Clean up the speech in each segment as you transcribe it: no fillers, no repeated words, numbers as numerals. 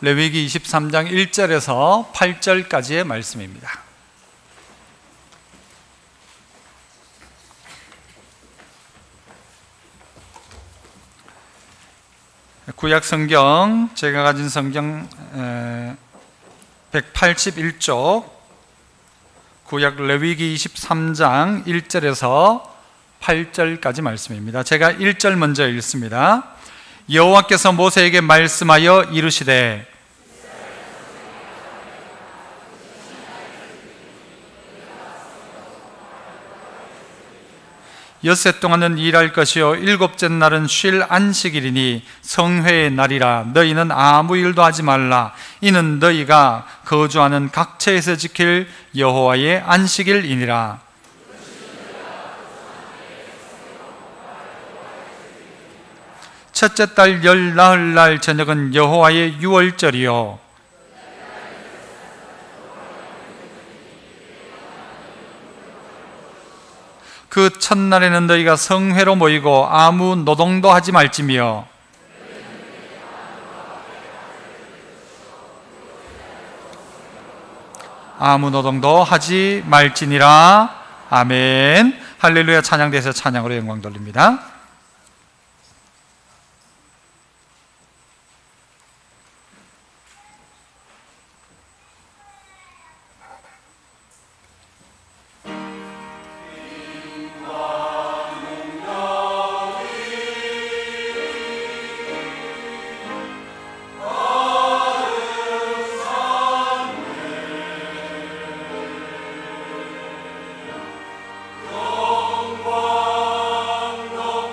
레위기 23장 1절에서 8절까지의 말씀입니다. 구약 성경, 제가 가진 성경 181쪽, 구약 레위기 23장 1절에서 8절까지 말씀입니다. 제가 1절 먼저 읽습니다. 여호와께서 모세에게 말씀하여 이르시되 엿새 동안은 일할 것이요 일곱째 날은 쉴 안식일이니 성회의 날이라. 너희는 아무 일도 하지 말라. 이는 너희가 거주하는 각처에서 지킬 여호와의 안식일이니라. 첫째 달 열 나흘날 저녁은 여호와의 유월절이요 그 첫날에는 너희가 성회로 모이고 아무 노동도 하지 말지며 아무 노동도 하지 말지니라. 아멘. 할렐루야. 찬양대에서 찬양으로 영광 돌립니다. 영광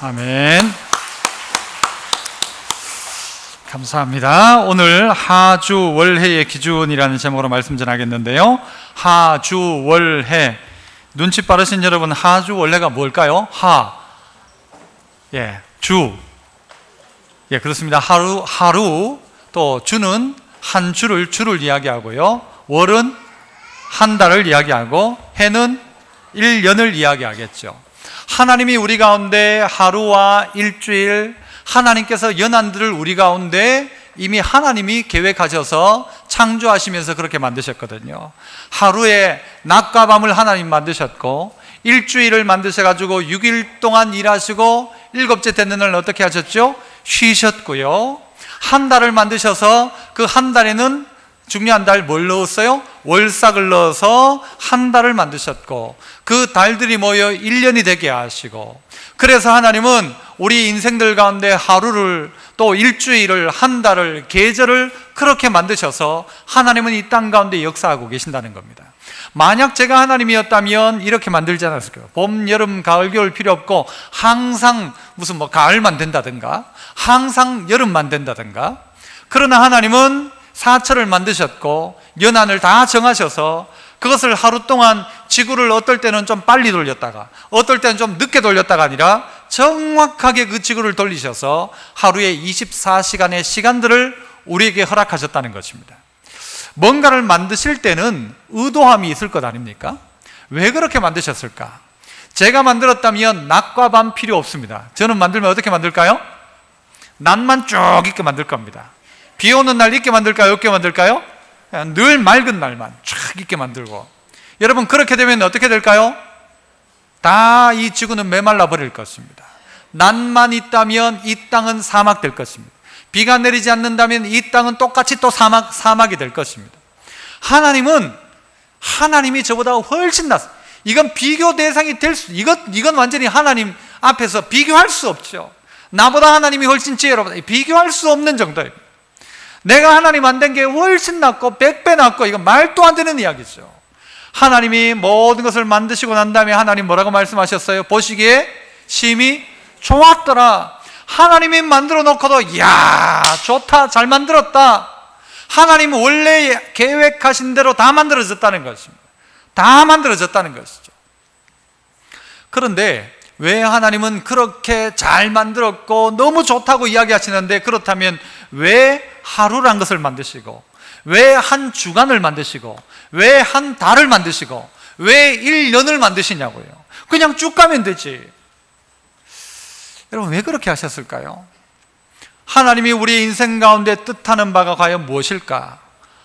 아멘. 감사합니다. 오늘 하주월해의 기준이라는 제목으로 말씀 전하겠는데요. 하주월해. 눈치 빠르신 여러분, 하주월해가 뭘까요? 주. 그렇습니다. 하루. 또 주는 한 주를 이야기하고요. 월은 한 달을 이야기하고, 해는 1년을 이야기하겠죠. 하나님이 우리 가운데 하루와 일주일, 하나님께서 연한들을 우리 가운데 이미 하나님이 계획하셔서 창조하시면서 그렇게 만드셨거든요. 하루에 낮과 밤을 하나님 만드셨고, 일주일을 만드셔가지고 6일 동안 일하시고 7째 되는 날은 어떻게 하셨죠? 쉬셨고요. 한 달을 만드셔서 그 한 달에는 중요한 달 뭘 넣었어요? 월삭을 넣어서 한 달을 만드셨고, 그 달들이 모여 1년이 되게 하시고, 그래서 하나님은 우리 인생들 가운데 하루를, 또 일주일을, 한 달을, 계절을 그렇게 만드셔서 하나님은 이 땅 가운데 역사하고 계신다는 겁니다. 만약 제가 하나님이었다면 이렇게 만들지 않았을까요? 봄, 여름, 가을, 겨울 필요 없고 항상 무슨 가을만 된다든가 항상 여름만 된다든가. 그러나 하나님은 사철을 만드셨고 연한을 다 정하셔서 그것을 하루 동안 지구를 어떨 때는 좀 빨리 돌렸다가 어떨 때는 좀 늦게 돌렸다가 아니라 정확하게 그 지구를 돌리셔서 하루에 24시간의 시간들을 우리에게 허락하셨다는 것입니다. 뭔가를 만드실 때는 의도함이 있을 것 아닙니까? 왜 그렇게 만드셨을까? 제가 만들었다면 낮과 밤 필요 없습니다. 저는 만들면 어떻게 만들까요? 낮만 쭉 있게 만들 겁니다. 비 오는 날 있게 만들까요? 없게 만들까요? 늘 맑은 날만 쫙 있게 만들고. 여러분, 그렇게 되면 어떻게 될까요? 다 이 지구는 메말라 버릴 것입니다. 낮만 있다면 이 땅은 사막 될 것입니다. 비가 내리지 않는다면 이 땅은 똑같이 또 사막이 될 것입니다. 하나님이 저보다 훨씬 낫습니다. 이건 비교 대상이 이건 완전히 하나님 앞에서 비교할 수 없죠. 나보다 하나님이 훨씬 지혜롭다. 비교할 수 없는 정도예요. 내가 하나님 안 된 게 훨씬 낫고 100배 낫고, 이건 말도 안 되는 이야기죠. 하나님이 모든 것을 만드시고 난 다음에 하나님 뭐라고 말씀하셨어요? 보시기에 심히 좋았더라. 하나님이 만들어 놓고도 이야 좋다, 잘 만들었다. 하나님은 원래 계획하신 대로 다 만들어졌다는 것입니다. 다 만들어졌다는 것이죠. 그런데 왜 하나님은 그렇게 잘 만들었고 너무 좋다고 이야기하시는데, 그렇다면 왜 하루란 것을 만드시고, 왜 한 주간을 만드시고, 왜 한 달을 만드시고, 왜 1년을 만드시냐고요. 그냥 쭉 가면 되지. 여러분, 왜 그렇게 하셨을까요? 하나님이 우리 인생 가운데 뜻하는 바가 과연 무엇일까?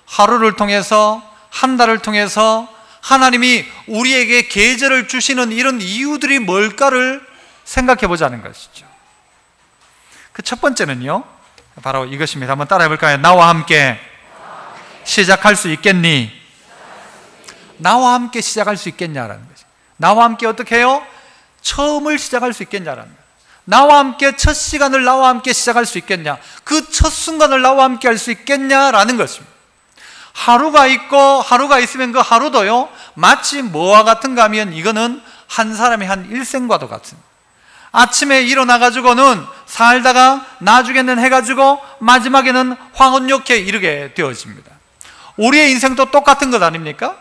하루를 통해서, 한 달을 통해서 하나님이 우리에게 계절을 주시는 이런 이유들이 뭘까를 생각해 보자는 것이죠. 그 첫 번째는요, 바로 이것입니다. 한번 따라해 볼까요? 나와 함께 시작할 수 있겠니? 나와 함께 시작할 수 있겠냐라는 거죠. 나와 함께 어떻게 해요? 처음을 시작할 수 있겠냐라는 거예요. 나와 함께 첫 시간을 나와 함께 시작할 수 있겠냐? 그 첫 순간을 나와 함께 할 수 있겠냐라는 것입니다. 하루가 있고 하루가 있으면 그 하루도요, 마치 뭐와 같은가 하면 이거는 한 사람의 한 일생과도 같습니다. 아침에 일어나가지고는 살다가 나중에는 해가지고 마지막에는 황혼역에 이르게 되어집니다. 우리의 인생도 똑같은 것 아닙니까?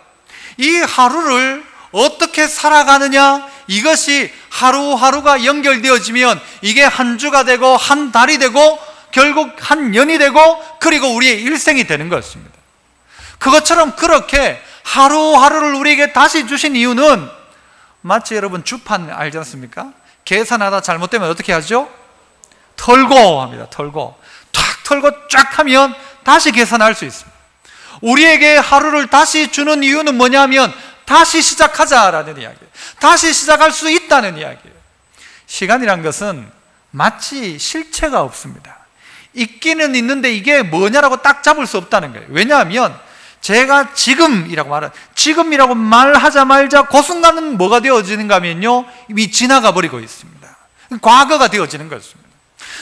이 하루를 어떻게 살아가느냐, 이것이 하루하루가 연결되어지면 이게 한 주가 되고 한 달이 되고 결국 한 년이 되고 그리고 우리의 일생이 되는 것입니다. 그것처럼 그렇게 하루하루를 우리에게 다시 주신 이유는 마치 여러분 주판 알지 않습니까? 계산하다 잘못되면 어떻게 하죠? 털고 합니다. 털고 탁 털고 쫙 하면 다시 계산할 수 있습니다. 우리에게 하루를 다시 주는 이유는 뭐냐면 다시 시작하자라는 이야기예요. 다시 시작할 수 있다는 이야기예요. 시간이란 것은 마치 실체가 없습니다. 있기는 있는데 이게 뭐냐라고 딱 잡을 수 없다는 거예요. 왜냐하면 제가 지금이라고 말하자마자 그 순간은 뭐가 되어지는가 하면요, 이미 지나가 버리고 있습니다. 과거가 되어지는 것입니다.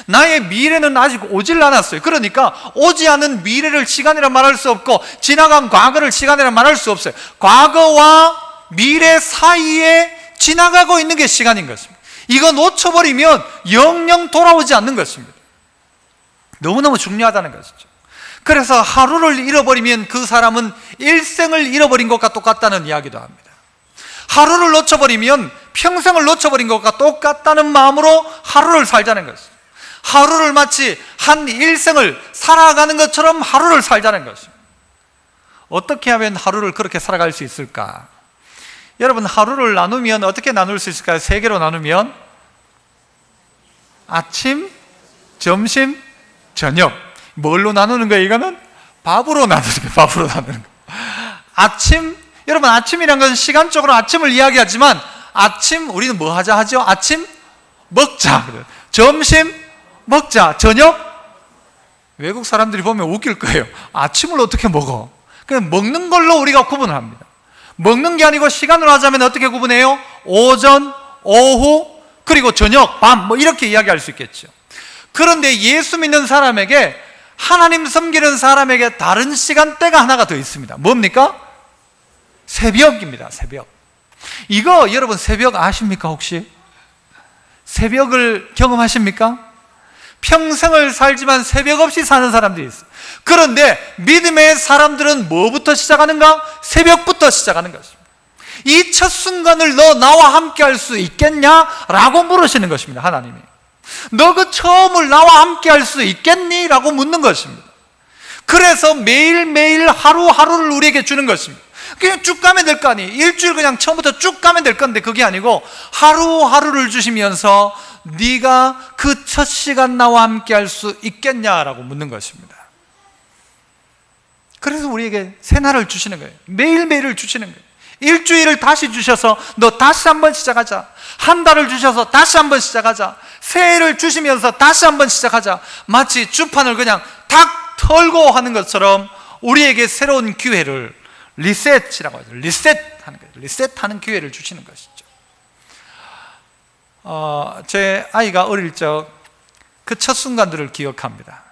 나의 미래는 아직 오질 않았어요. 그러니까 오지 않은 미래를 시간이라 말할 수 없고 지나간 과거를 시간이라 말할 수 없어요. 과거와 미래 사이에 지나가고 있는 게 시간인 것입니다. 이거 놓쳐버리면 영영 돌아오지 않는 것입니다. 너무너무 중요하다는 것이죠. 그래서 하루를 잃어버리면 그 사람은 일생을 잃어버린 것과 똑같다는 이야기도 합니다. 하루를 놓쳐버리면 평생을 놓쳐버린 것과 똑같다는 마음으로 하루를 살자는 것입니다. 하루를 마치 한 일생을 살아가는 것처럼 하루를 살자는 것입니다. 어떻게 하면 하루를 그렇게 살아갈 수 있을까? 여러분, 하루를 나누면 어떻게 나눌 수 있을까요? 3개로 나누면 아침, 점심, 저녁. 뭘로 나누는 거예요? 이거는 밥으로 나누는 거예요. 밥으로 나누는 거예요. 아침, 여러분, 아침이란 건 시간적으로 아침을 이야기하지만 아침, 우리는 뭐 하자 하죠? 아침 먹자. 점심 먹자. 저녁, 외국 사람들이 보면 웃길 거예요. 아침을 어떻게 먹어? 그냥 먹는 걸로 우리가 구분을 합니다. 먹는 게 아니고 시간으로 하자면 어떻게 구분해요? 오전, 오후, 그리고 저녁, 밤, 뭐 이렇게 이야기할 수 있겠죠. 그런데 예수 믿는 사람에게, 하나님 섬기는 사람에게 다른 시간대가 하나가 더 있습니다. 뭡니까? 새벽입니다. 새벽. 이거 여러분 새벽 아십니까 혹시? 새벽을 경험하십니까? 평생을 살지만 새벽 없이 사는 사람들이 있어요. 그런데 믿음의 사람들은 뭐부터 시작하는가? 새벽부터 시작하는 것입니다. 이 첫 순간을 너 나와 함께 할 수 있겠냐? 라고 물으시는 것입니다. 하나님이. 너 그 처음을 나와 함께 할 수 있겠니? 라고 묻는 것입니다. 그래서 매일매일 하루하루를 우리에게 주는 것입니다. 그냥 쭉 가면 될 거 아니에요. 일주일 그냥 처음부터 쭉 가면 될 건데 그게 아니고 하루하루를 주시면서 네가 그 첫 시간 나와 함께 할 수 있겠냐라고 묻는 것입니다. 그래서 우리에게 새날을 주시는 거예요. 매일매일을 주시는 거예요. 일주일을 다시 주셔서 너 다시 한번 시작하자. 한 달을 주셔서 다시 한번 시작하자. 새해를 주시면서 다시 한번 시작하자. 마치 주판을 그냥 탁 털고 하는 것처럼 우리에게 새로운 기회를, 리셋이라고 하죠. 리셋하는 거예요. 리셋하는 기회를 주시는 것이죠. 제 아이가 어릴 적 그 첫 순간들을 기억합니다.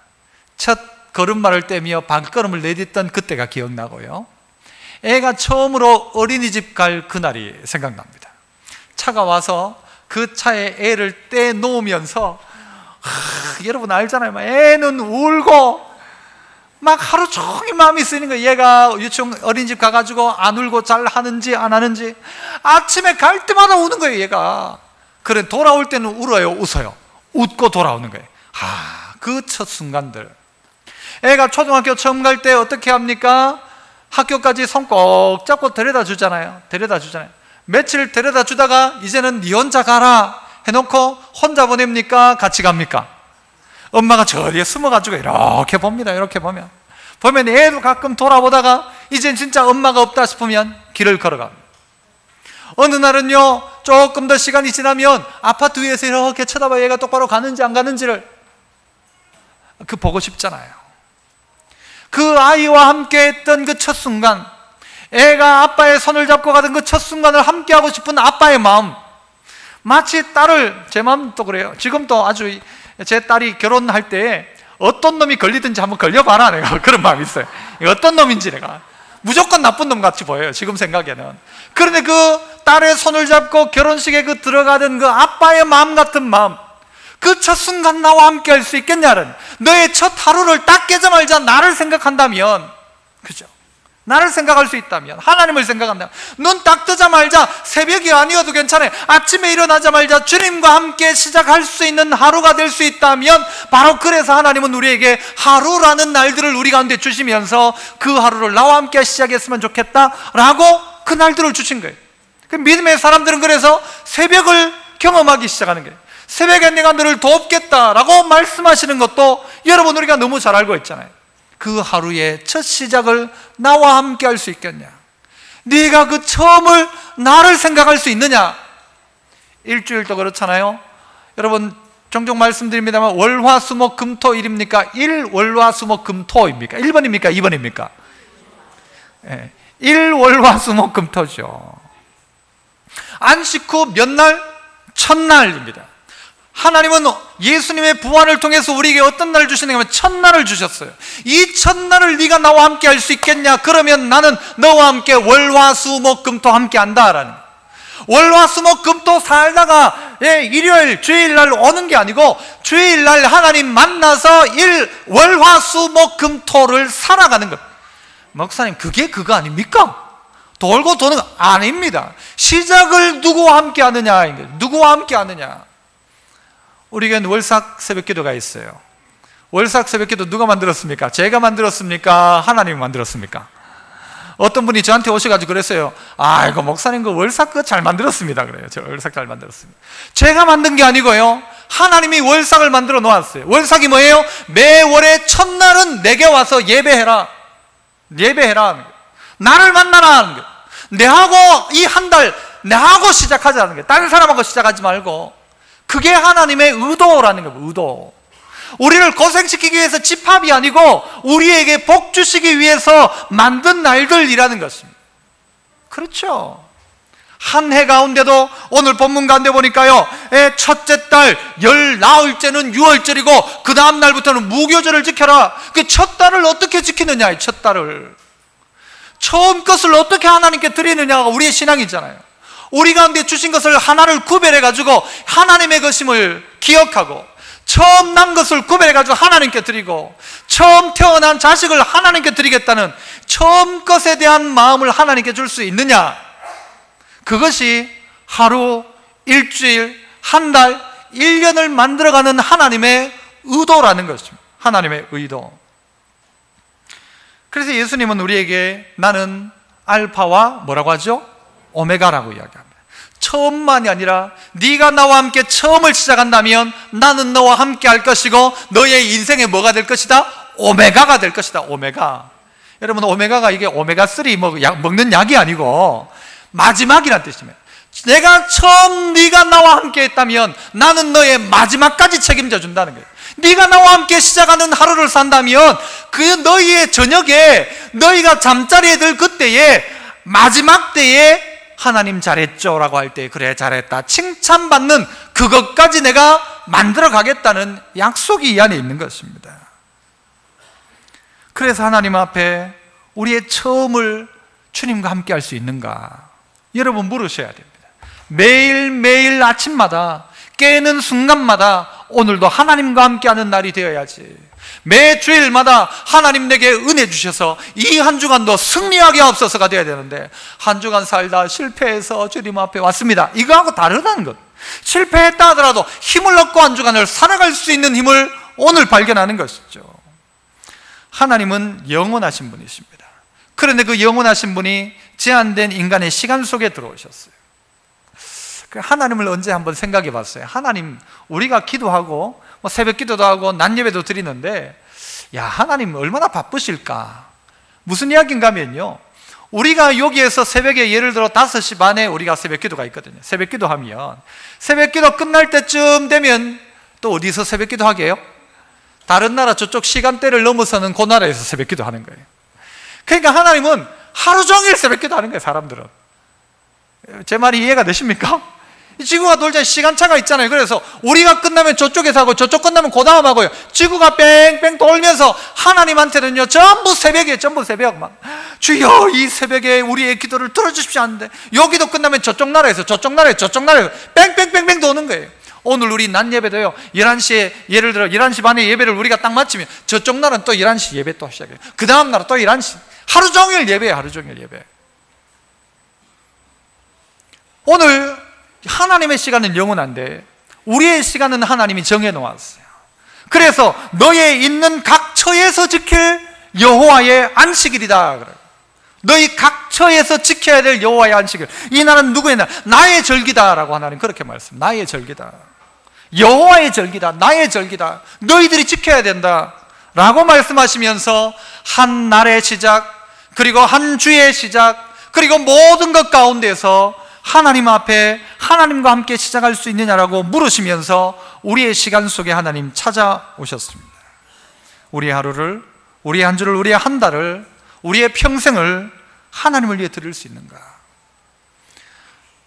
첫 걸음마를 떼며 발걸음을 내딛던 그때가 기억나고요. 애가 처음으로 어린이집 갈 그날이 생각납니다. 차가 와서 그 차에 애를 떼놓으면서 여러분 알잖아요. 막 애는 울고 막 하루 종일 마음이 쓰이는 거예요. 얘가 유치원 어린이집 가가지고 안 울고 잘 하는지 안 하는지. 아침에 갈 때마다 우는 거예요. 얘가. 그래 돌아올 때는 울어요, 웃어요? 웃고 돌아오는 거예요. 그 첫 순간들. 애가 초등학교 처음 갈 때 어떻게 합니까? 학교까지 손 꼭 잡고 데려다 주잖아요. 며칠 데려다 주다가 이제는 네 혼자 가라 해놓고 혼자 보냅니까? 같이 갑니까? 엄마가 저 뒤에 숨어가지고 이렇게 봅니다. 이렇게 보면 애도 가끔 돌아보다가 이젠 진짜 엄마가 없다 싶으면 길을 걸어갑니다. 어느 날은요, 조금 더 시간이 지나면 아파트 위에서 이렇게 쳐다봐 얘가 똑바로 가는지 안 가는지를 보고 싶잖아요. 그 아이와 함께 했던 그 첫 순간, 애가 아빠의 손을 잡고 가던 그 첫 순간을 함께 하고 싶은 아빠의 마음, 마치 딸을, 제 마음도 그래요. 지금도 아주 제 딸이 결혼할 때 어떤 놈이 걸리든지 한번 걸려봐라, 내가 그런 마음이 있어요. 어떤 놈인지 내가 무조건 나쁜 놈 같이 보여요, 지금 생각에는. 그런데 그 딸의 손을 잡고 결혼식에 그 들어가던 그 아빠의 마음 같은 마음, 그 첫 순간 나와 함께 할 수 있겠냐는, 너의 첫 하루를 딱 깨자마자 나를 생각한다면, 그죠? 나를 생각할 수 있다면, 하나님을 생각한다면, 눈 딱 뜨자마자 새벽이 아니어도 괜찮아요. 아침에 일어나자마자 주님과 함께 시작할 수 있는 하루가 될 수 있다면, 바로 그래서 하나님은 우리에게 하루라는 날들을 우리 가운데 주시면서 그 하루를 나와 함께 시작했으면 좋겠다라고 그 날들을 주신 거예요. 그 믿음의 사람들은 그래서 새벽을 경험하기 시작하는 거예요. 새벽에 내가 너를 돕겠다라고 말씀하시는 것도 여러분 우리가 너무 잘 알고 있잖아요. 그 하루의 첫 시작을 나와 함께 할 수 있겠냐? 네가 그 처음을 나를 생각할 수 있느냐? 일주일도 그렇잖아요. 여러분 종종 말씀드립니다만 월화수목금토일입니까? 1월화수목금토입니까? 1번입니까? 2번입니까? 네. 1월화수목금토죠. 안식 후 몇 날? 첫날입니다. 하나님은 예수님의 부활을 통해서 우리에게 어떤 날을 주시는가 하면 첫날을 주셨어요. 이 첫날을 네가 나와 함께 할 수 있겠냐? 그러면 나는 너와 함께 월화수목금토 함께 한다라는 거예요. 월화수목금토 살다가 일요일 주일날 오는 게 아니고 주일날 하나님 만나서 월화수목금토를 살아가는 것. 목사님, 그게 그거 아닙니까? 돌고 도는 거 아닙니다. 시작을 누구와 함께 하느냐, 누구와 함께 하느냐. 우리 교회는 월삭 새벽기도가 있어요. 월삭 새벽기도 누가 만들었습니까? 제가 만들었습니까? 하나님이 만들었습니까? 어떤 분이 저한테 오셔가지고 그랬어요. 이거 목사님 그 월삭 그거 잘 만들었습니다. 그래요. 저 월삭 잘 만들었습니다. 제가 만든 게 아니고요, 하나님이 월삭을 만들어 놓았어요. 월삭이 뭐예요? 매월의 첫날은 내게 와서 예배해라. 나를 만나라 하는 거예요. 내하고 이 한 달 내하고 시작하자는 거예요. 다른 사람하고 시작하지 말고. 그게 하나님의 의도라는 거예요. 의도. 우리를 고생시키기 위해서 집합이 아니고 우리에게 복 주시기 위해서 만든 날들이라는 것입니다. 그렇죠. 한 해 가운데도 오늘 본문 가운데 보니까요, 첫째 달 열 나흘째는 유월절이고 그 다음 날부터는 무교절을 지켜라. 그 첫 달을 어떻게 지키느냐, 이 첫 달을. 처음 것을 어떻게 하나님께 드리느냐가 우리의 신앙이잖아요. 우리 가운데 주신 것을 하나를 구별해가지고 하나님의 것임을 기억하고, 처음 난 것을 구별해가지고 하나님께 드리고, 처음 태어난 자식을 하나님께 드리겠다는 처음 것에 대한 마음을 하나님께 줄 수 있느냐, 그것이 하루, 일주일, 한 달, 1년을 만들어가는 하나님의 의도라는 것입니다. 하나님의 의도. 그래서 예수님은 우리에게 나는 알파와 뭐라고 하죠? 오메가라고 이야기합니다. 처음만이 아니라 네가 나와 함께 처음을 시작한다면 나는 너와 함께 할 것이고 너의 인생에 뭐가 될 것이다? 오메가가 될 것이다. 오메가. 여러분, 오메가가 이게 오메가3 먹는 약이 아니고 마지막이란 뜻입니다. 내가 처음 네가 나와 함께 했다면 나는 너의 마지막까지 책임져 준다는 거예요. 네가 나와 함께 시작하는 하루를 산다면 그 너희의 저녁에, 너희가 잠자리에 들 그때에, 마지막 때에 하나님 잘했죠 라고 할 때 그래 잘했다 칭찬받는 그것까지 내가 만들어 가겠다는 약속이 이 안에 있는 것입니다. 그래서 하나님 앞에 우리의 처음을 주님과 함께 할 수 있는가, 여러분 물으셔야 됩니다. 매일매일 아침마다 깨는 순간마다 오늘도 하나님과 함께하는 날이 되어야지. 매 주일마다 하나님 내게 은혜 주셔서 이 한 주간도 승리하게 하옵소서가 되어야 되는데, 한 주간 살다 실패해서 주님 앞에 왔습니다, 이거하고 다르다는 것. 실패했다 하더라도 힘을 얻고 한 주간을 살아갈 수 있는 힘을 오늘 발견하는 것이죠. 하나님은 영원하신 분이십니다. 그런데 그 영원하신 분이 제한된 인간의 시간 속에 들어오셨어요. 하나님을 언제 한번 생각해 봤어요? 하나님, 우리가 기도하고 새벽 기도도 하고 낮 예배도 드리는데, 야, 하나님 얼마나 바쁘실까? 무슨 이야기인가 하면요, 우리가 여기에서 새벽에 예를 들어 5시 반에 우리가 새벽 기도가 있거든요. 새벽 기도 하면 새벽 기도 끝날 때쯤 되면 또 어디서 새벽 기도 하게 해요? 다른 나라 저쪽 시간대를 넘어서는 그 나라에서 새벽 기도 하는 거예요. 그러니까 하나님은 하루 종일 새벽 기도 하는 거예요, 사람들은. 제 말이 이해가 되십니까? 지구가 돌자 시간차가 있잖아요. 그래서 우리가 끝나면 저쪽에서 하고 저쪽 끝나면 그 다음 하고요. 지구가 뺑뺑 돌면서 하나님한테는요 전부 새벽이에요. 전부 새벽. 막 주여 이 새벽에 우리의 기도를 들어주십시오 하는데, 여기도 끝나면 저쪽 나라에서 저쪽 나라에서 저쪽 나라에서 뺑뺑뺑뺑 도는 거예요. 오늘 우리 낮 예배도요 11시에, 예를 들어 11시 반에 예배를 우리가 딱 마치면 저쪽 나라는 또 11시 예배 또 시작해요. 그 다음 나라 또 11시. 하루 종일 예배예요. 하루 종일 예배. 오늘 하나님의 시간은 영원한데 우리의 시간은 하나님이 정해놓았어요. 그래서 너의 있는 각 처에서 지킬 여호와의 안식일이다 그래요. 너희 각 처에서 지켜야 될 여호와의 안식일. 이 날은 누구의 날? 나의 절기다라고 하나님 그렇게 말씀. 나의 절기다, 여호와의 절기다, 나의 절기다, 너희들이 지켜야 된다 라고 말씀하시면서 한 날의 시작, 그리고 한 주의 시작, 그리고 모든 것 가운데서 하나님 앞에 하나님과 함께 시작할 수 있느냐라고 물으시면서 우리의 시간 속에 하나님 찾아오셨습니다. 우리의 하루를, 우리의 한 주를, 우리의 한 달을, 우리의 평생을 하나님을 위해 드릴 수 있는가?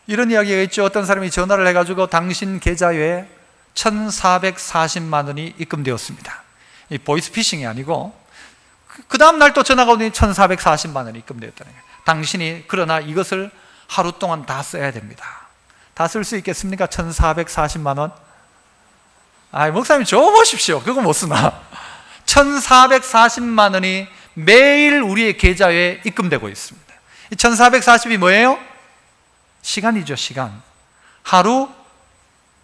이런 이야기가 있죠. 어떤 사람이 전화를 해가지고 당신 계좌에 1,440만 원이 입금되었습니다. 이 보이스피싱이 아니고 그 다음 날 또 전화가 오더니 1,440만 원이 입금되었다는 거예요. 당신이 그러나 이것을 하루 동안 다 써야 됩니다. 다 쓸 수 있겠습니까? 1440만 원? 목사님 줘보십시오. 그거 못 쓰나? 1440만 원이 매일 우리의 계좌에 입금되고 있습니다. 이 1440이 뭐예요? 시간이죠, 시간. 하루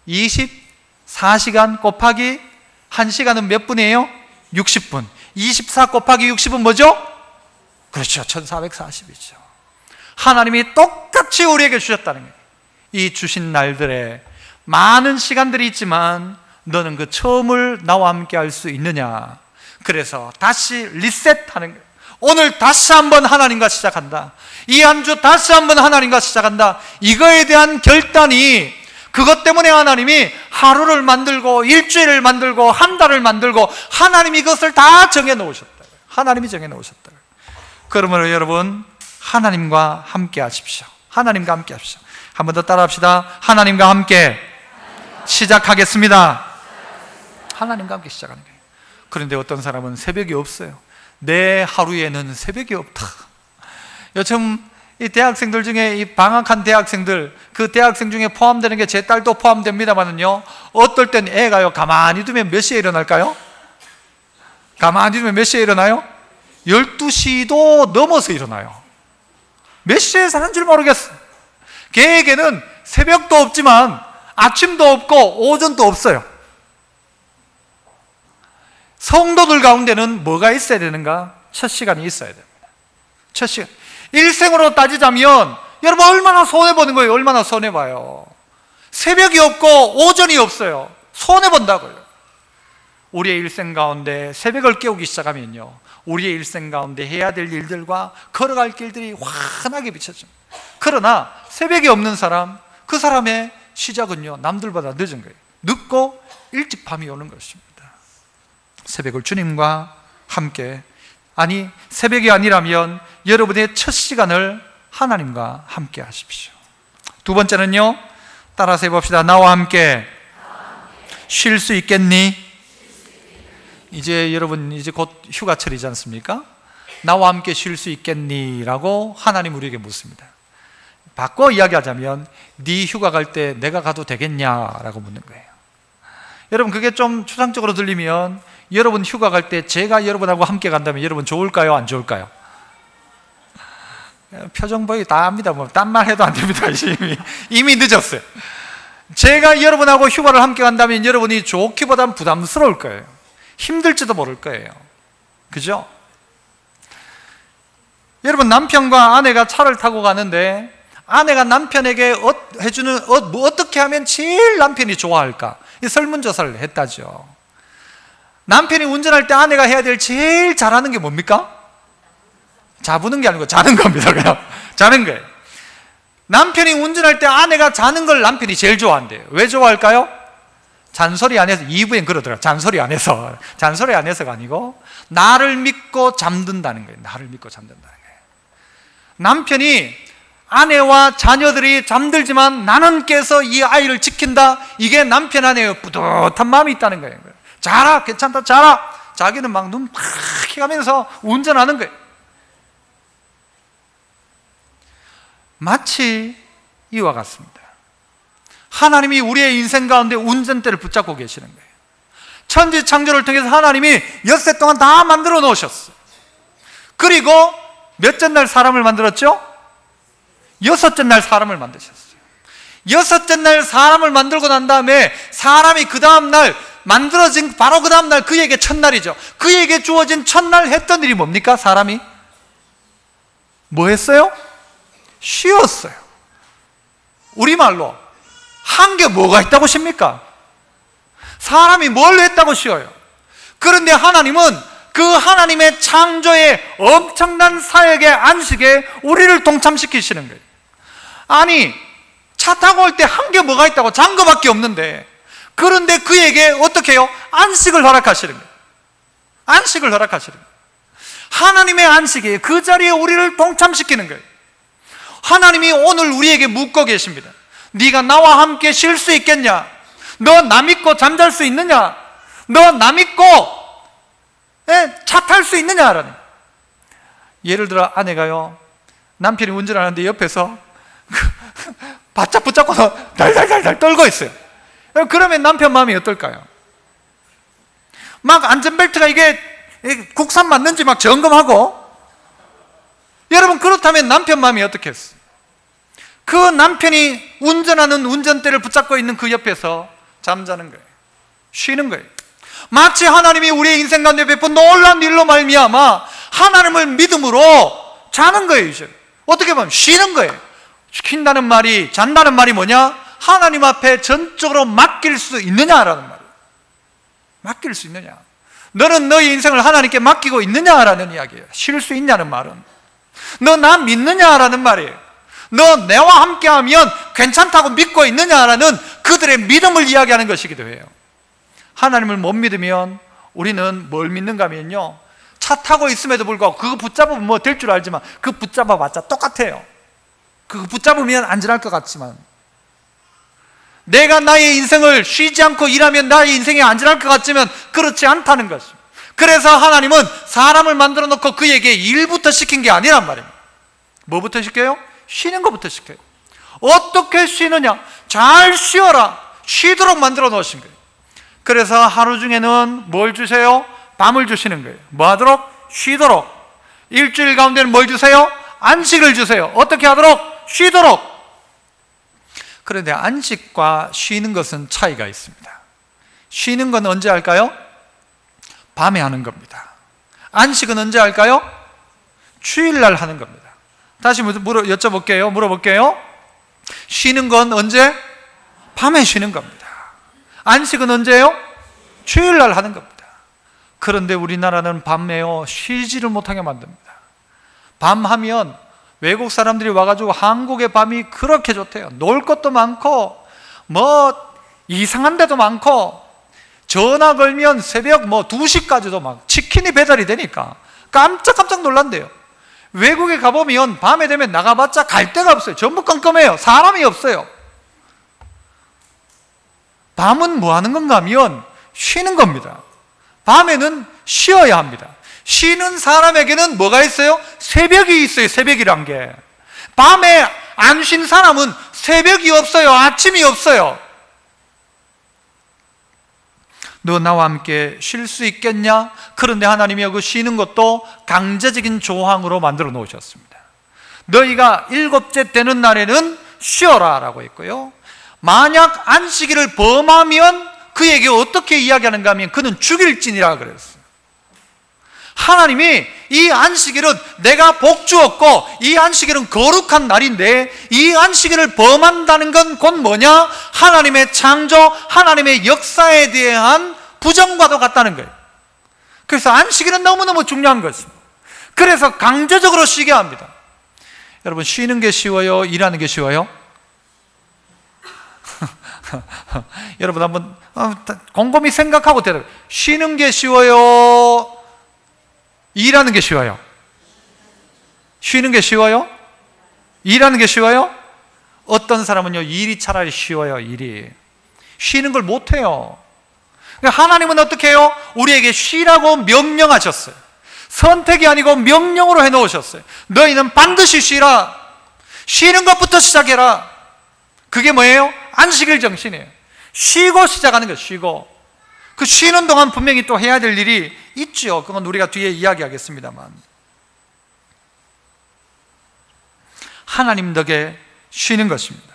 24시간 곱하기 1시간은 몇 분이에요? 60분. 24 곱하기 60은 뭐죠? 그렇죠, 1440이죠. 하나님이 똑같이 우리에게 주셨다는 거예요. 이 주신 날들에 많은 시간들이 있지만 너는 그 처음을 나와 함께 할 수 있느냐? 그래서 다시 리셋하는 거예요. 오늘 다시 한번 하나님과 시작한다. 이 한 주 다시 한번 하나님과 시작한다. 이거에 대한 결단이, 그것 때문에 하나님이 하루를 만들고 일주일을 만들고 한 달을 만들고 하나님이 그것을 다 정해놓으셨다. 하나님이 정해놓으셨다. 그러므로 여러분, 하나님과 함께 하십시오. 하나님과 함께 하십시오. 한 번 더 따라합시다. 하나님과 함께 시작하겠습니다. 하나님과 함께 시작하는 거예요. 그런데 어떤 사람은 새벽이 없어요. 내 하루에는 새벽이 없다. 요즘 이 대학생들 중에 이 방학한 대학생들, 그 대학생 중에 포함되는 게 제 딸도 포함됩니다만은요, 어떨 땐 애가요, 가만히 두면 몇 시에 일어날까요? 가만히 두면 몇 시에 일어나요? 12시도 넘어서 일어나요. 몇 시에 사는 줄 모르겠어. 걔에게는 새벽도 없지만 아침도 없고 오전도 없어요. 성도들 가운데는 뭐가 있어야 되는가? 첫 시간이 있어야 됩니다. 첫 시간. 일생으로 따지자면 여러분 얼마나 손해보는 거예요? 얼마나 손해봐요. 새벽이 없고 오전이 없어요. 손해본다고요. 우리의 일생 가운데 새벽을 깨우기 시작하면요, 우리의 일생 가운데 해야 될 일들과 걸어갈 길들이 환하게 비춰집니다. 그러나 새벽이 없는 사람, 그 사람의 시작은요, 남들보다 늦은 거예요. 늦고 일찍 밤이 오는 것입니다. 새벽을 주님과 함께, 아니 새벽이 아니라면 여러분의 첫 시간을 하나님과 함께 하십시오. 두 번째는요, 따라서 해봅시다. 나와 함께 쉴 수 있겠니? 이제 여러분 이제 곧 휴가철이지 않습니까? 나와 함께 쉴 수 있겠니? 라고 하나님 우리에게 묻습니다. 바꿔 이야기하자면 네 휴가 갈 때 내가 가도 되겠냐라고 묻는 거예요. 여러분 그게 좀 추상적으로 들리면 여러분 휴가 갈 때 제가 여러분하고 함께 간다면 여러분 좋을까요? 안 좋을까요? 표정 보이 다 합니다. 뭐 딴 말 해도 안 됩니다. 이미 늦었어요. 제가 여러분하고 휴가를 함께 간다면 여러분이 좋기보단 부담스러울 거예요. 힘들지도 모를 거예요. 그죠? 여러분 남편과 아내가 차를 타고 가는데 아내가 남편에게 해주는 뭐 어떻게 하면 제일 남편이 좋아할까? 이 설문조사를 했다죠. 남편이 운전할 때 아내가 해야 될 제일 잘하는 게 뭡니까? 잡는 게 아니고 자는 겁니다. 그냥 자는 거예요. 남편이 운전할 때 아내가 자는 걸 남편이 제일 좋아한대요. 왜 좋아할까요? 잔소리 안 해서. 2부엔 그러더라고요. 잔소리 안 해서. 잔소리 안 해서가 아니고 나를 믿고 잠든다는 거예요. 나를 믿고 잠든다는 거예요. 남편이 아내와 자녀들이 잠들지만 나는 깨서 이 아이를 지킨다. 이게 남편 안에 뿌듯한 마음이 있다는 거예요. 자라, 괜찮다, 자라. 자기는 막 눈 팍 해가면서 운전하는 거예요. 마치 이와 같습니다. 하나님이 우리의 인생 가운데 운전대를 붙잡고 계시는 거예요. 천지 창조를 통해서 하나님이 엿새 동안 다 만들어 놓으셨어요. 그리고 몇째 날 사람을 만들었죠? 여섯째 날 사람을 만드셨어요. 여섯째 날 사람을 만들고 난 다음에 사람이 그 다음날 만들어진 바로 그 다음날 그에게 첫날이죠. 그에게 주어진 첫날 했던 일이 뭡니까? 사람이 뭐 했어요? 쉬었어요. 우리말로 한 게 뭐가 있다고 쉽니까? 사람이 뭘 했다고 쉬어요? 그런데 하나님은 그 하나님의 창조의 엄청난 사역의 안식에 우리를 동참시키시는 거예요. 아니 차 타고 올 때 한 게 뭐가 있다고? 잔 거밖에 없는데, 그런데 그에게 어떻게 해요? 안식을 허락하시는 거예요. 안식을 허락하시는 거예요. 하나님의 안식이 그 자리에 우리를 동참시키는 거예요. 하나님이 오늘 우리에게 묻고 계십니다. 네가 나와 함께 쉴 수 있겠냐? 너 나 믿고 잠잘 수 있느냐? 너 나 믿고 차 탈 수 있느냐라는. 예를 들어 아내가요, 남편이 운전하는데 옆에서 바짝 붙잡고서 달달달달 떨고 있어요. 그러면 남편 마음이 어떨까요? 막 안전벨트가 이게 국산 맞는지 막 점검하고. 여러분, 그렇다면 남편 마음이 어떻겠어요? 그 남편이 운전하는 운전대를 붙잡고 있는 그 옆에서 잠자는 거예요. 쉬는 거예요. 마치 하나님이 우리의 인생 가운데 베푼 놀라운 일로 말미암아 하나님을 믿음으로 자는 거예요. 이제 어떻게 보면 쉬는 거예요. 쉰다는 말이, 잔다는 말이 뭐냐? 하나님 앞에 전적으로 맡길 수 있느냐라는 말이에요. 맡길 수 있느냐? 너는 너의 인생을 하나님께 맡기고 있느냐라는 이야기예요. 쉴 수 있냐는 말은, 너 나 믿느냐라는 말이에요. 너 내와 함께하면 괜찮다고 믿고 있느냐라는 그들의 믿음을 이야기하는 것이기도 해요. 하나님을 못 믿으면 우리는 뭘 믿는가 하면요, 차 타고 있음에도 불구하고 그거 붙잡으면 뭐 될 줄 알지만 그 붙잡아봤자 똑같아요. 그거 붙잡으면 안전할 것 같지만, 내가 나의 인생을 쉬지 않고 일하면 나의 인생이 안전할 것 같지만 그렇지 않다는 것입니다. 그래서 하나님은 사람을 만들어 놓고 그에게 일부터 시킨 게 아니란 말입니다. 뭐부터 시켜요? 쉬는 것부터 시켜요. 어떻게 쉬느냐? 잘 쉬어라. 쉬도록 만들어 놓으신 거예요. 그래서 하루 중에는 뭘 주세요? 밤을 주시는 거예요. 뭐 하도록? 쉬도록. 일주일 가운데는 뭘 주세요? 안식을 주세요. 어떻게 하도록? 쉬도록. 그런데 안식과 쉬는 것은 차이가 있습니다. 쉬는 건 언제 할까요? 밤에 하는 겁니다. 안식은 언제 할까요? 주일날 하는 겁니다. 다시 물어볼게요. 쉬는 건 언제? 밤에 쉬는 겁니다. 안식은 언제요? 주일날 하는 겁니다. 그런데 우리나라는 밤에요, 쉬지를 못하게 만듭니다. 밤 하면 외국 사람들이 와가지고 한국의 밤이 그렇게 좋대요. 놀 것도 많고 뭐 이상한 데도 많고, 전화 걸면 새벽 2시까지도 막 치킨이 배달이 되니까 깜짝깜짝 놀란대요. 외국에 가보면 밤에 되면 나가봤자 갈 데가 없어요. 전부 깜깜해요. 사람이 없어요. 밤은 뭐 하는 건가 하면 쉬는 겁니다. 밤에는 쉬어야 합니다. 쉬는 사람에게는 뭐가 있어요? 새벽이 있어요. 새벽이란 게. 밤에 안 쉰 사람은 새벽이 없어요. 아침이 없어요. 너 나와 함께 쉴 수 있겠냐? 그런데 하나님이 그 쉬는 것도 강제적인 조항으로 만들어 놓으셨습니다. 너희가 7째 되는 날에는 쉬어라 라고 했고요, 만약 안식일을 범하면 그에게 어떻게 이야기하는가 하면 그는 죽일지니라 그랬어요. 하나님이 이 안식일은 내가 복 주었고 이 안식일은 거룩한 날인데 이 안식일을 범한다는 건 곧 뭐냐? 하나님의 창조, 하나님의 역사에 대한 부정과도 같다는 거예요. 그래서 안식일은 너무너무 중요한 것입니다. 그래서 강제적으로 쉬게 합니다. 여러분, 쉬는 게 쉬워요? 일하는 게 쉬워요? 여러분 한번 곰곰이 생각하고 대답해요. 쉬는 게 쉬워요? 일하는 게 쉬워요? 쉬는 게 쉬워요? 일하는 게 쉬워요? 어떤 사람은요, 일이 차라리 쉬워요. 일이. 쉬는 걸 못해요. 하나님은 어떻게 해요? 우리에게 쉬라고 명령하셨어요. 선택이 아니고 명령으로 해놓으셨어요. 너희는 반드시 쉬라. 쉬는 것부터 시작해라. 그게 뭐예요? 안식일 정신이에요. 쉬고 시작하는 거예요. 쉬고. 그 쉬는 동안 분명히 또 해야 될 일이 있죠. 그건 우리가 뒤에 이야기하겠습니다만, 하나님 덕에 쉬는 것입니다.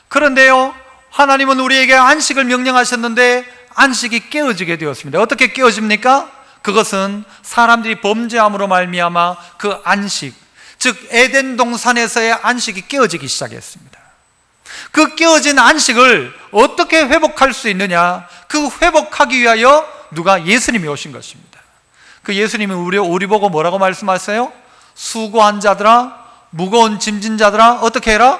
그런데요, 하나님은 우리에게 안식을 명령하셨는데 안식이 깨어지게 되었습니다. 어떻게 깨어집니까? 그것은 사람들이 범죄함으로 말미암아 그 안식, 즉 에덴 동산에서의 안식이 깨어지기 시작했습니다. 그 깨어진 안식을 어떻게 회복할 수 있느냐? 그 회복하기 위하여 누가? 예수님이 오신 것입니다. 그 예수님은 우리 보고 뭐라고 말씀하세요? 수고한 자들아, 무거운 짐진 자들아, 어떻게 해라?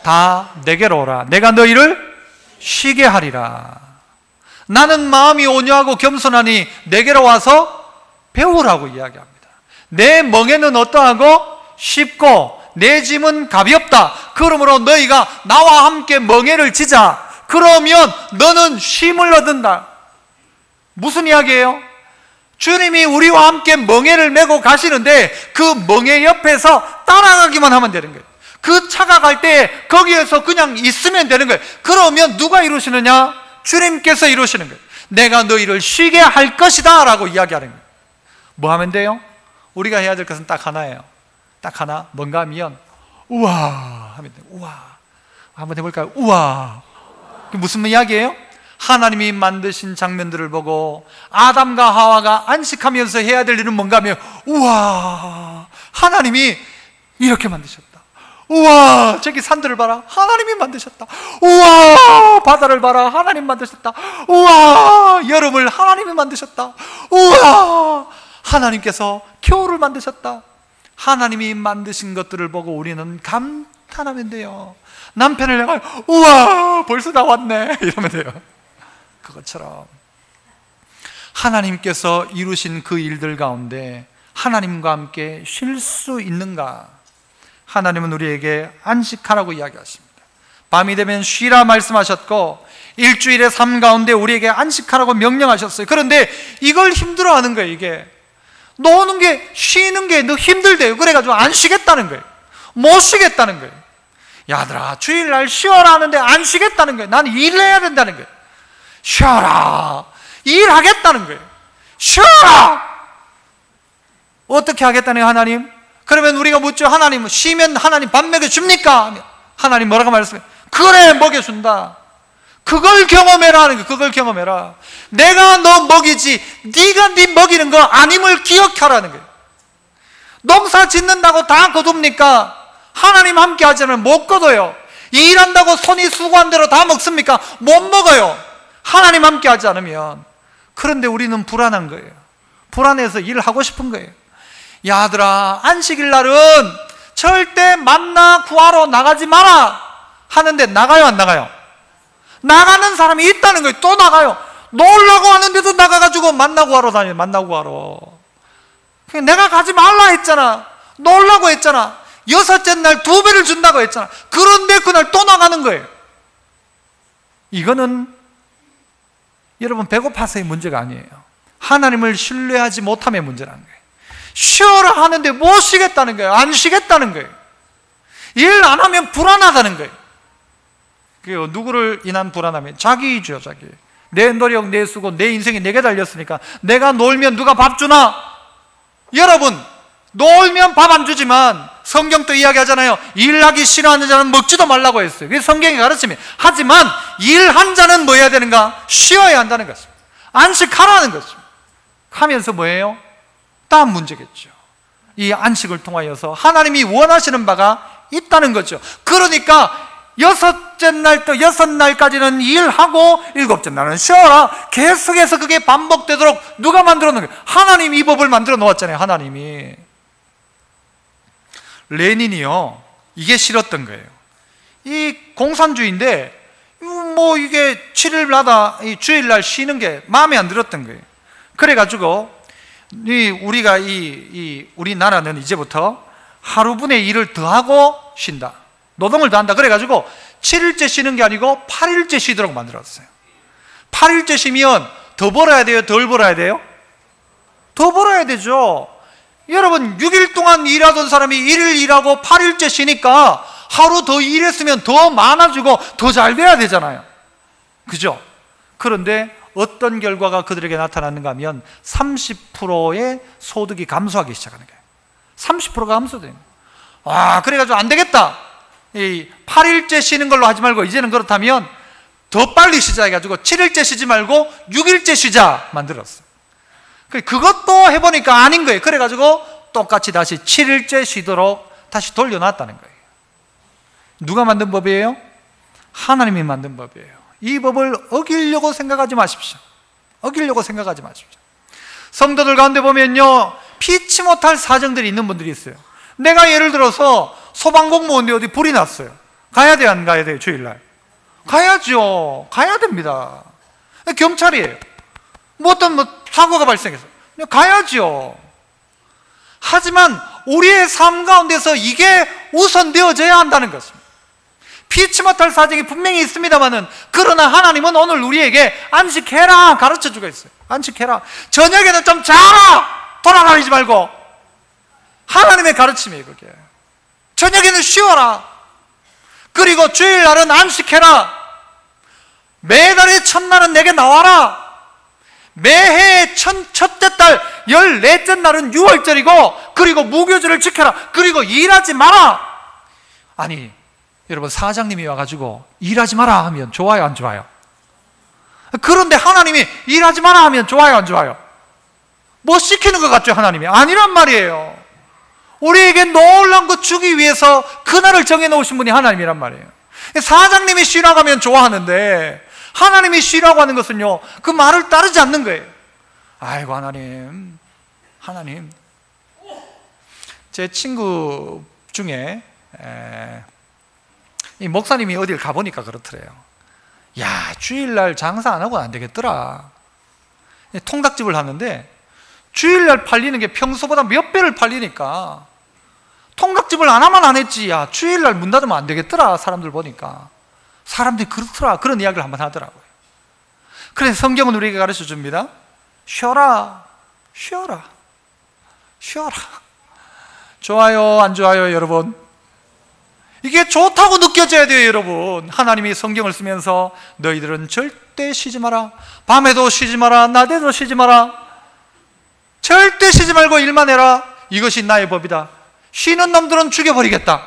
다 내게로 오라. 내가 너희를 쉬게 하리라. 나는 마음이 온유하고 겸손하니 내게로 와서 배우라고 이야기합니다. 내 멍에는 어떠하고? 쉽고 내 짐은 가볍다. 그러므로 너희가 나와 함께 멍에를 지자. 그러면 너는 쉼을 얻는다. 무슨 이야기예요? 주님이 우리와 함께 멍에를 메고 가시는데 그 멍에 옆에서 따라가기만 하면 되는 거예요. 그 차가 갈 때 거기에서 그냥 있으면 되는 거예요. 그러면 누가 이루시느냐? 주님께서 이루시는 거예요. 내가 너희를 쉬게 할 것이다 라고 이야기하는 거예요. 뭐 하면 돼요? 우리가 해야 될 것은 딱 하나예요. 딱 하나. 뭔가 하면 우와 하면 돼요. 우와. 한번 해볼까요? 우와. 그게 무슨 이야기예요? 하나님이 만드신 장면들을 보고 아담과 하와가 안식하면서 해야 될 일은 뭔가 하면 우와, 하나님이 이렇게 만드셨다. 우와, 저기 산들을 봐라, 하나님이 만드셨다. 우와, 바다를 봐라, 하나님 만드셨다. 우와, 여름을 하나님이 만드셨다. 우와, 하나님께서 겨울을 만드셨다. 하나님이 만드신 것들을 보고 우리는 감탄하면 돼요. 남편을 향하여 우와, 벌써 다 왔네 이러면 돼요. 그것처럼 하나님께서 이루신 그 일들 가운데 하나님과 함께 쉴 수 있는가? 하나님은 우리에게 안식하라고 이야기하십니다. 밤이 되면 쉬라 말씀하셨고 일주일의 삶 가운데 우리에게 안식하라고 명령하셨어요. 그런데 이걸 힘들어하는 거예요. 이게 노는 게, 쉬는 게 너 힘들대요. 그래가지고 안 쉬겠다는 거예요. 못 쉬겠다는 거예요. 야들아, 주일날 쉬어라 하는데 안 쉬겠다는 거예요. 난 일해야 된다는 거예요. 쉬어라, 일하겠다는 거예요. 쉬어라. 어떻게 하겠다는 거예요, 하나님? 그러면 우리가 묻죠. 하나님, 쉬면 하나님 밥 먹여줍니까? 하나님 뭐라고 말씀해요? 그래, 먹여준다. 그걸 경험해라 하는 거예요. 그걸 경험해라. 내가 너 먹이지 네가 네 먹이는 거 아님을 기억하라는 거예요. 농사 짓는다고 다 거둡니까? 하나님 함께 하지 않으면 못 거둬요. 일한다고 손이 수고한 대로 다 먹습니까? 못 먹어요. 하나님 함께 하지 않으면. 그런데 우리는 불안한 거예요. 불안해서 일하고 싶은 거예요. 야들아, 안식일 날은 절대 만나 구하러 나가지 마라 하는데 나가요, 안 나가요? 나가는 사람이 있다는 거예요. 또 나가요. 놀라고 하는데도 나가가지고 만나 구하러 다녀요. 만나 구하러. 내가 가지 말라 했잖아. 놀라고 했잖아. 6째 날 2배를 준다고 했잖아. 그런데 그날 또 나가는 거예요. 이거는 여러분 배고파서의 문제가 아니에요. 하나님을 신뢰하지 못함의 문제라는 거예요. 쉬어라 하는데 못 쉬겠다는 거예요. 안 쉬겠다는 거예요. 일 안 하면 불안하다는 거예요. 그 누구를 인한 불안함이? 자기죠, 자기. 내 노력, 내 수고, 내 인생이 내게 달렸으니까 내가 놀면 누가 밥 주나? 여러분, 놀면 밥 안 주지만 성경도 이야기하잖아요. 일하기 싫어하는 자는 먹지도 말라고 했어요. 그게 성경의 가르침이에요. 하지만 일한 자는 뭐 해야 되는가? 쉬어야 한다는 것입니다. 안식하라는 것입니다. 하면서 뭐예요? 다음 문제겠죠. 이 안식을 통하여서 하나님이 원하시는 바가 있다는 거죠. 그러니까 6째 날 또 6날까지는 일하고 7째 날은 쉬어라. 계속해서 그게 반복되도록 누가 만들어 놓은 거예요? 하나님이 이 법을 만들어 놓았잖아요. 하나님이. 레닌이요, 이게 싫었던 거예요. 이 공산주의인데 뭐 이게 7일마다 이 주일날 쉬는 게 마음에 안 들었던 거예요. 그래가지고 우리가 우리나라는 이제부터 하루분의 일을 더하고 쉰다. 노동을 더한다. 그래가지고 7일째 쉬는 게 아니고 8일째 쉬도록 만들었어요. 8일째 쉬면 더 벌어야 돼요? 덜 벌어야 돼요? 더 벌어야 되죠. 여러분, 6일 동안 일하던 사람이 1일 일하고 8일째 쉬니까 하루 더 일했으면 더 많아지고 더 잘 돼야 되잖아요. 그죠? 그런데 어떤 결과가 그들에게 나타났는가 하면 30%의 소득이 감소하기 시작하는 거예요. 30%가 감소돼요. 그래가지고 안 되겠다. 이 8일째 쉬는 걸로 하지 말고 이제는 그렇다면 더 빨리 쉬자 해가지고 7일째 쉬지 말고 6일째 쉬자 만들었어요. 그것도 해보니까 아닌 거예요. 그래가지고 똑같이 다시 7일째 쉬도록 다시 돌려놨다는 거예요. 누가 만든 법이에요? 하나님이 만든 법이에요. 이 법을 어기려고 생각하지 마십시오. 어기려고 생각하지 마십시오. 성도들 가운데 보면요, 피치 못할 사정들이 있는 분들이 있어요. 내가 예를 들어서 소방공무원인데 어디 불이 났어요. 가야 돼요, 안 가야 돼요? 주일날 가야죠. 가야 됩니다. 경찰이에요. 어떤 사고가 발생해서 가야죠. 하지만 우리의 삶 가운데서 이게 우선되어져야 한다는 것입니다. 피치 못할 사정이 분명히 있습니다만은, 그러나 하나님은 오늘 우리에게 안식해라 가르쳐주고 있어요. 안식해라. 저녁에는 좀 자라. 돌아다니지 말고. 하나님의 가르침이에요, 그게. 저녁에는 쉬어라. 그리고 주일날은 안식해라. 매달의 첫날은 내게 나와라. 매해 첫째 달 14째 날은 6월절이고 그리고 무교절을 지켜라. 그리고 일하지 마라. 아니 여러분, 사장님이 와가지고 일하지 마라 하면 좋아요, 안 좋아요? 그런데 하나님이 일하지 마라 하면 좋아요, 안 좋아요? 뭐 시키는 것 같죠, 하나님이? 아니란 말이에요. 우리에게 놀라운 것 주기 위해서 그날을 정해놓으신 분이 하나님이란 말이에요. 사장님이 쉬라고 하면 좋아하는데 하나님이 쉬라고 하는 것은요, 그 말을 따르지 않는 거예요. 아이고 하나님, 제 친구 중에 이 목사님이 어딜 가보니까 그렇더래요. 야, 주일날 장사 안 하고는 안 되겠더라. 통닭집을 하는데 주일날 팔리는 게 평소보다 몇 배를 팔리니까 통닭집을 안 하면 안 했지. 야, 주일날 문 닫으면 안 되겠더라. 사람들 보니까. 사람들이 그렇더라. 그런 이야기를 한번 하더라고요. 그래서 성경은 우리에게 가르쳐 줍니다. 쉬어라. 좋아요, 안 좋아요, 여러분? 이게 좋다고 느껴져야 돼요, 여러분. 하나님이 성경을 쓰면서 너희들은 절대 쉬지 마라. 밤에도 쉬지 마라. 낮에도 쉬지 마라. 절대 쉬지 말고 일만 해라. 이것이 나의 법이다. 쉬는 놈들은 죽여버리겠다.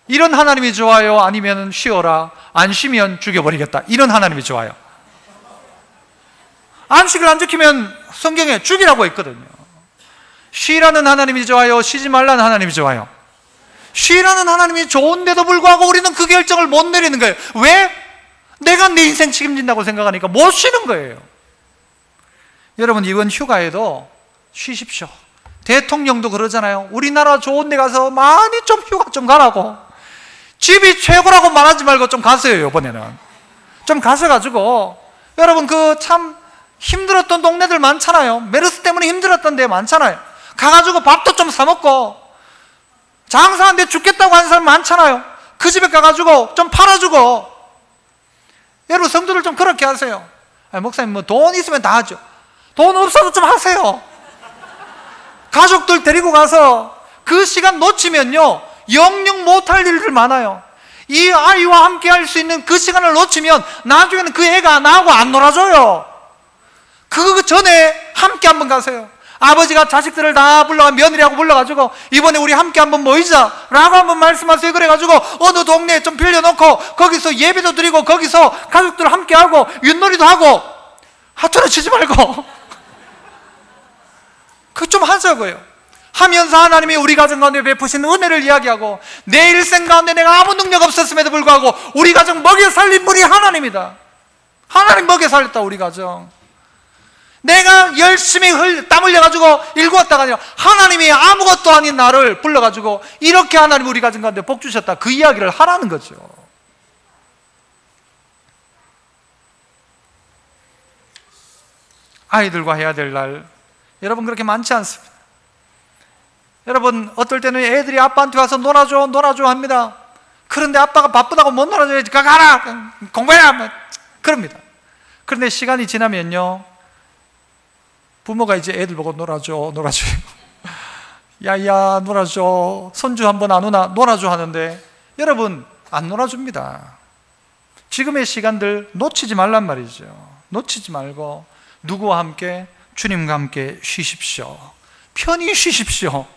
이런 하나님이 좋아요? 아니면 쉬어라, 안 쉬면 죽여버리겠다, 이런 하나님이 좋아요? 안식을 안 지키면 성경에 죽이라고 했거든요. 쉬라는 하나님이 좋아요? 쉬지 말라는 하나님이 좋아요? 쉬라는 하나님이 좋은데도 불구하고 우리는 그 결정을 못 내리는 거예요. 왜? 내가 내 인생 책임진다고 생각하니까 못 쉬는 거예요. 여러분, 이번 휴가에도 쉬십시오. 대통령도 그러잖아요. 우리나라 좋은 데 가서 많이 좀 휴가 좀 가라고. 집이 최고라고 말하지 말고 좀 가세요. 이번에는 좀 가셔가지고, 여러분, 그 참 힘들었던 동네들 많잖아요. 메르스 때문에 힘들었던 데 많잖아요. 가가지고 밥도 좀 사 먹고, 장사하는데 죽겠다고 하는 사람 많잖아요. 그 집에 가가지고 좀 팔아주고. 여러분, 성도들 좀 그렇게 하세요. 아니, 목사님 뭐 돈 있으면 다 하죠. 돈 없어도 좀 하세요. 가족들 데리고 가서 그 시간 놓치면요, 영영 못할 일들 많아요. 이 아이와 함께 할 수 있는 그 시간을 놓치면 나중에는 그 애가 나하고 안 놀아줘요. 그 전에 함께 한번 가세요. 아버지가 자식들을 다 불러가, 며느리하고 불러가지고 이번에 우리 함께 한번 모이자 라고 한번 말씀하세요. 그래가지고 어느 동네에 좀 빌려놓고 거기서 예배도 드리고 거기서 가족들 함께 하고 윷놀이도 하고, 하트를 치지 말고 그 좀 하자고요. 하면서 하나님이 우리 가정 가운데 베푸신 은혜를 이야기하고, 내 일생 가운데 내가 아무 능력 없었음에도 불구하고 우리 가정 먹여 살린 분이 하나님이다. 하나님 먹여 살렸다. 우리 가정 내가 열심히 땀 흘려가지고 일구었다가 아니라 하나님이 아무것도 아닌 나를 불러가지고 이렇게 하나님 우리 가정 가운데 복 주셨다. 그 이야기를 하라는 거죠. 아이들과 해야 될 날, 여러분, 그렇게 많지 않습니다. 여러분, 어떨 때는 애들이 아빠한테 와서 놀아줘 합니다. 그런데 아빠가 바쁘다고 못 놀아줘야지. 가라, 공부해라, 그럽니다. 그런데 시간이 지나면요, 부모가 이제 애들 보고 놀아줘요. 야야, 놀아줘. 손주 한번 안 오나? 놀아줘 하는데, 여러분, 안 놀아줍니다. 지금의 시간들 놓치지 말란 말이죠. 놓치지 말고 누구와 함께? 주님과 함께 쉬십시오. 편히 쉬십시오.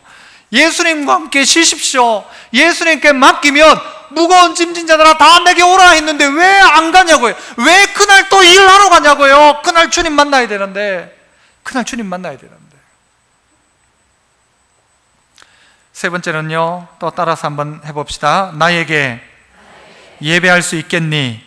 예수님과 함께 쉬십시오. 예수님께 맡기면 무거운 짐진 자들아 다 내게 오라 했는데 왜 안 가냐고요? 왜 그날 또 일하러 가냐고요? 그날 주님 만나야 되는데. 세 번째는요, 또 따라서 한번 해봅시다. 나에게 예배할 수 있겠니?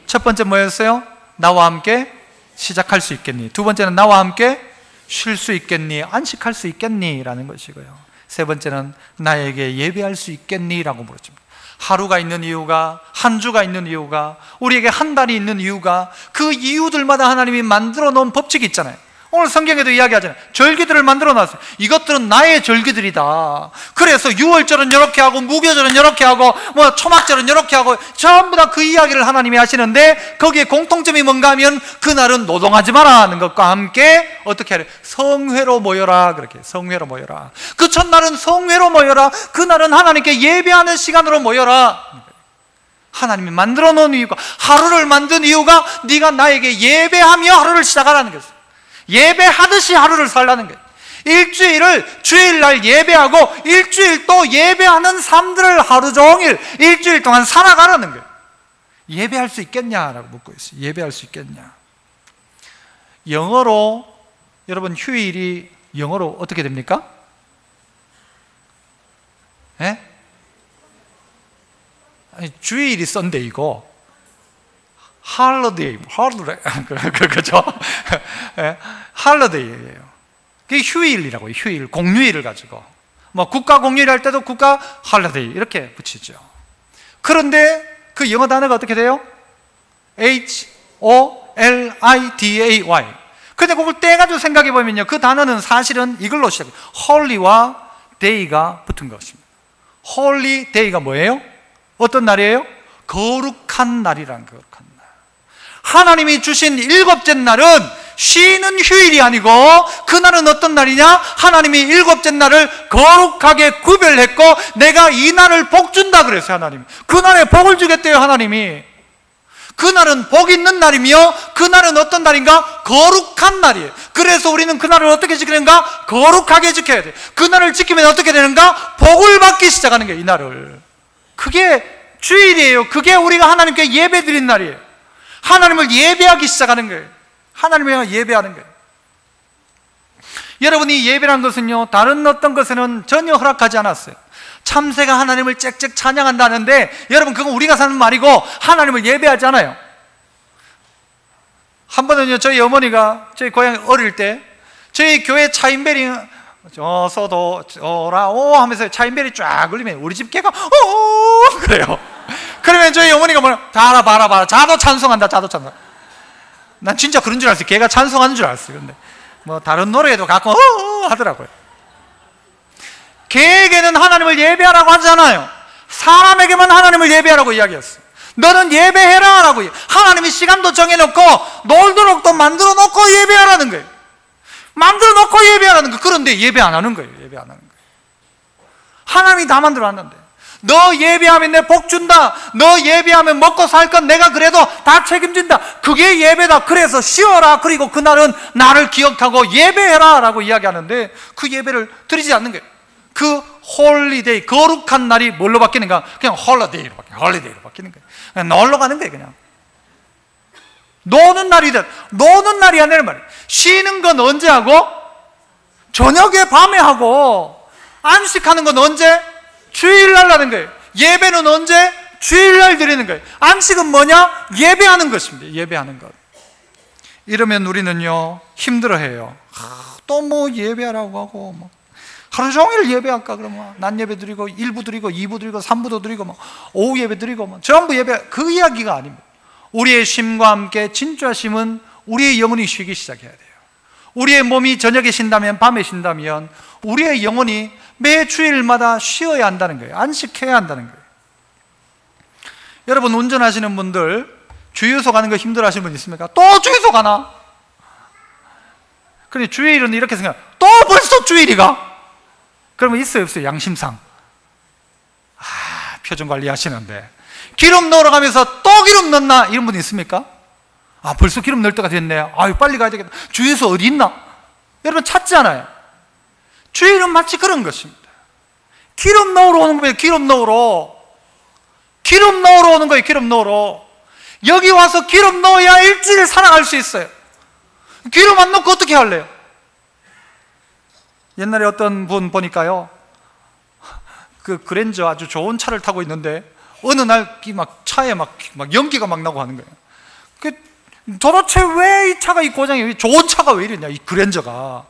첫 번째 뭐였어요? 나와 함께 시작할 수 있겠니? 두 번째는 나와 함께 쉴 수 있겠니? 안식할 수 있겠니? 라는 것이고요. 세 번째는 나에게 예배할 수 있겠니? 라고 물어줍니다. 하루가 있는 이유가, 한 주가 있는 이유가, 우리에게 한 달이 있는 이유가, 그 이유들마다 하나님이 만들어 놓은 법칙이 있잖아요. 오늘 성경에도 이야기하잖아요. 절기들을 만들어 놨어요. 이것들은 나의 절기들이다. 그래서 6월절은 이렇게 하고, 무교절은 이렇게 하고, 뭐 초막절은 이렇게 하고, 전부 다 그 이야기를 하나님이 하시는데, 거기에 공통점이 뭔가 하면 그날은 노동하지 마라 하는 것과 함께 어떻게 하래? 성회로 모여라. 그렇게 성회로 모여라. 그 첫날은 성회로 모여라. 그날은 하나님께 예배하는 시간으로 모여라. 하나님이 만들어 놓은 이유가, 하루를 만든 이유가 네가 나에게 예배하며 하루를 시작하라는 거죠. 예배하듯이 하루를 살라는 거예요. 일주일을 주일날 예배하고 일주일 또 예배하는 삶들을 하루 종일 일주일 동안 살아가라는 거예요. 예배할 수 있겠냐라고 묻고 있어요. 예배할 수 있겠냐. 영어로, 여러분 휴일이 영어로 어떻게 됩니까? 예? 아니, 주일이 썬데이고 할러데이, 그죠? 할러데이예요. 그게 휴일이라고요. 휴일, 공휴일을 가지고 뭐 국가 공휴일 할 때도 국가 할러데이 이렇게 붙이죠. 그런데 그 영어 단어가 어떻게 돼요? H-O-L-I-D-A-Y. 근데 그걸 떼가지고 생각해 보면요, 그 단어는 사실은 이걸로 시작해요. 홀리와 데이가 붙은 것입니다. 홀리 데이가 뭐예요? 어떤 날이에요? 거룩한 날이란, 거룩한 날. 하나님이 주신 일곱째 날은 쉬는 휴일이 아니고, 그날은 어떤 날이냐? 하나님이 일곱째 날을 거룩하게 구별했고 내가 이 날을 복 준다 그랬어요. 하나님이 그날에 복을 주겠대요. 하나님이 그날은 복 있는 날이며 그날은 어떤 날인가? 거룩한 날이에요. 그래서 우리는 그날을 어떻게 지키는가? 거룩하게 지켜야 돼요. 그날을 지키면 어떻게 되는가? 복을 받기 시작하는 거예요. 이 날을. 그게 주일이에요. 그게 우리가 하나님께 예배 드린 날이에요. 하나님을 예배하기 시작하는 거예요. 하나님을 예배하는 거예요. 여러분이 예배란 것은요, 다른 어떤 것에는 전혀 허락하지 않았어요. 참새가 하나님을 짹짹 찬양한다는데, 여러분 그건 우리가 사는 말이고 하나님을 예배하지 않아요. 한 번은요, 저희 어머니가 저희 고향 어릴 때 저희 교회 차인벨이 저서도 저라오 하면서 차인벨이 쫙 울리면 우리 집 개가 오 그래요. 그러면 저희 어머니가 뭐냐, 봐라 자도 찬송한다, 자도 찬송. 난 진짜 그런 줄 알았어요. 걔가 찬송하는 줄 알았어요. 근데 뭐 다른 노래에도 가끔 하더라고요. 걔에게는 하나님을 예배하라고 하잖아요. 사람에게만 하나님을 예배하라고 이야기했어요. 너는 예배해라 라고. 하나님이 시간도 정해놓고 놀도록 또 만들어 놓고 예배하라는 거예요. 만들어 놓고 예배하라는 거예요. 그런데 예배 안 하는 거예요. 예배 안 하는 거예요. 하나님이 다 만들어 놨는데, 너 예배하면 내 복 준다, 너 예배하면 먹고 살 건 내가 그래도 다 책임진다, 그게 예배다, 그래서 쉬어라, 그리고 그날은 나를 기억하고 예배해라 라고 이야기하는데 그 예배를 드리지 않는 거예요. 그 홀리데이, 거룩한 날이 뭘로 바뀌는가? 그냥 홀리데이로 바뀌는 거예요. 그냥 놀러 가는 거예요. 그냥 노는 날이든, 노는 날이 아니란 말이에요. 쉬는 건 언제 하고? 저녁에 밤에 하고. 안식하는 건 언제? 주일날 하는 거예요. 예배는 언제? 주일날 드리는 거예요. 안식은 뭐냐? 예배하는 것입니다. 예배하는 것. 이러면 우리는요, 힘들어해요. 또 뭐 예배하라고 하고, 뭐 하루 종일 예배할까? 그러면 낮 예배 드리고 1부 드리고 2부 드리고 3부도 드리고 뭐 오후 예배 드리고 뭐 전부 예배. 그 이야기가 아닙니다. 우리의 쉼과 함께 진짜 쉼은 우리의 영혼이 쉬기 시작해야 돼요. 우리의 몸이 저녁에 쉰다면, 밤에 쉰다면 우리의 영혼이 매 주일마다 쉬어야 한다는 거예요. 안식해야 한다는 거예요. 여러분 운전하시는 분들 주유소 가는 거 힘들어 하시는 분 있습니까? 또 주유소 가나? 근데 주일은 이렇게 생각해요. 또 벌써 주일이가? 그러면 있어요, 없어요? 양심상. 표정 관리 하시는데 기름 넣으러 가면서 또 기름 넣나? 이런 분 있습니까? 벌써 기름 넣을 때가 됐네. 빨리 가야 되겠다. 주유소 어디 있나? 여러분 찾지 않아요? 주일은 마치 그런 것입니다. 기름 넣으러 오는 거예요. 기름 넣으러 오는 거예요. 기름 넣으러. 여기 와서 기름 넣어야 일주일 살아갈 수 있어요. 기름 안 넣고 어떻게 할래요? 옛날에 어떤 분 보니까요, 그 그랜저 아주 좋은 차를 타고 있는데 어느 날 막 차에 막 연기가 막 나고 하는 거예요. 도대체 왜 이 차가 이 고장이, 좋은 차가 왜 이러냐, 이 그랜저가.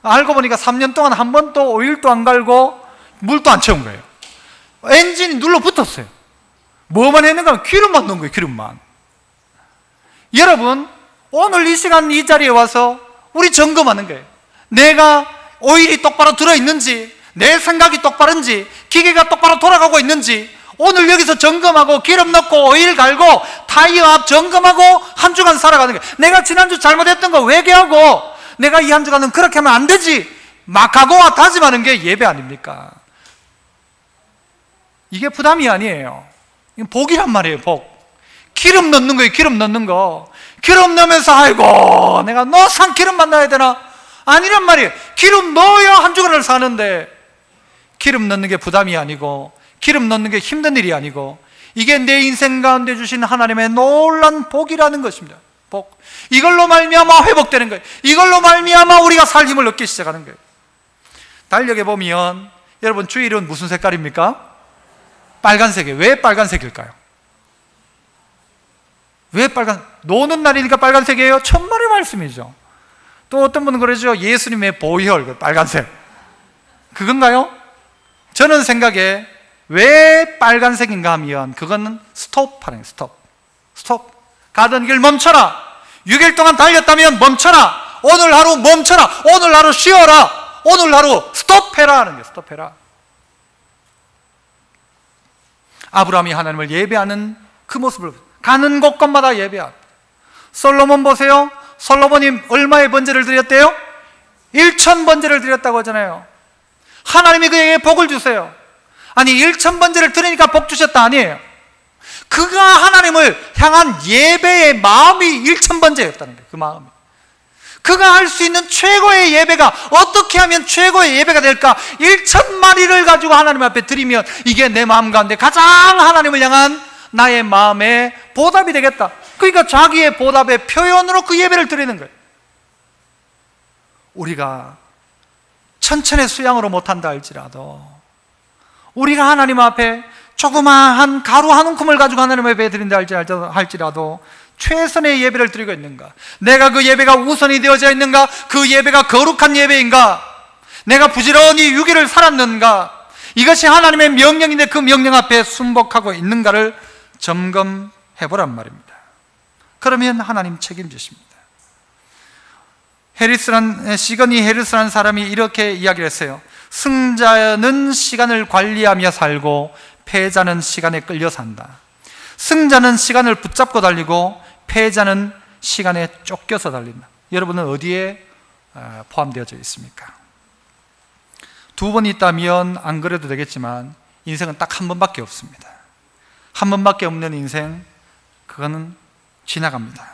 알고 보니까 3년 동안 한 번도 오일도 안 갈고 물도 안 채운 거예요. 엔진이 눌러 붙었어요. 뭐만 했는가 하면 기름만 넣은 거예요. 기름만. 여러분 오늘 이 시간 이 자리에 와서 우리 점검하는 거예요. 내가 오일이 똑바로 들어있는지, 내 생각이 똑바른지, 기계가 똑바로 돌아가고 있는지 오늘 여기서 점검하고 기름 넣고 오일 갈고 타이어 앞 점검하고 한 주간 살아가는 거예요. 내가 지난주 잘못했던 거 회개하고 내가 이 한 주간은 그렇게 하면 안 되지 막 각오와 다짐하는 게 예배 아닙니까? 이게 부담이 아니에요. 복이란 말이에요. 복. 기름 넣는 거예요. 기름 넣는 거. 기름 넣으면서 아이고 내가 너 참기름만 넣어야 되나? 아니란 말이에요. 기름 넣어야 한 주간을 사는데 기름 넣는 게 부담이 아니고 기름 넣는 게 힘든 일이 아니고 이게 내 인생 가운데 주신 하나님의 놀란 복이라는 것입니다. 복. 이걸로 말미암아 회복되는 거예요. 이걸로 말미암아 우리가 살 힘을 얻기 시작하는 거예요. 달력에 보면 여러분 주일은 무슨 색깔입니까? 빨간색이에요. 왜 빨간색일까요? 왜 노는 날이니까 빨간색이에요? 천만의 말씀이죠. 또 어떤 분은 그러죠. 예수님의 보혈, 빨간색. 그건가요? 저는 생각에 왜 빨간색인가 하면 그거는 스톱하는 거예요. 스톱. 가던 길 멈춰라. 6일 동안 달렸다면 멈춰라. 오늘 하루 멈춰라. 오늘 하루 쉬어라. 오늘 하루 스톱해라 하는 거예요. 스톱해라. 아브라함이 하나님을 예배하는 그 모습을 가는 곳곳마다 예배한. 솔로몬 보세요. 솔로몬이 얼마의 번제를 드렸대요? 1000번제를 드렸다고 하잖아요. 하나님이 그에게 복을 주세요. 아니 1000번제를 드리니까 복 주셨다 아니에요. 그가 하나님을 향한 예배의 마음이 1000번제였다는 거예요. 그 마음이. 그가 할 수 있는 최고의 예배가 어떻게 하면 최고의 예배가 될까? 1000마리를 가지고 하나님 앞에 드리면 이게 내 마음 가운데 가장 하나님을 향한 나의 마음의 보답이 되겠다. 그러니까 자기의 보답의 표현으로 그 예배를 드리는 거예요. 우리가 천천의 수양으로 못한다 할지라도 우리가 하나님 앞에 조그마한 가루 한 움큼을 가지고 하나님 앞에 드린다 할지라도 최선의 예배를 드리고 있는가? 내가 그 예배가 우선이 되어져 있는가? 그 예배가 거룩한 예배인가? 내가 부지런히 6일을 살았는가? 이것이 하나님의 명령인데 그 명령 앞에 순복하고 있는가를 점검해보란 말입니다. 그러면 하나님 책임지십니다. 시거니 헤리스라는 사람이 이렇게 이야기를 했어요. 승자는 시간을 관리하며 살고 패자는 시간에 끌려 산다. 승자는 시간을 붙잡고 달리고 패자는 시간에 쫓겨서 달린다. 여러분은 어디에 포함되어져 있습니까? 2번 있다면 안 그래도 되겠지만 인생은 딱 한 번밖에 없습니다. 한 번밖에 없는 인생, 그거는 지나갑니다.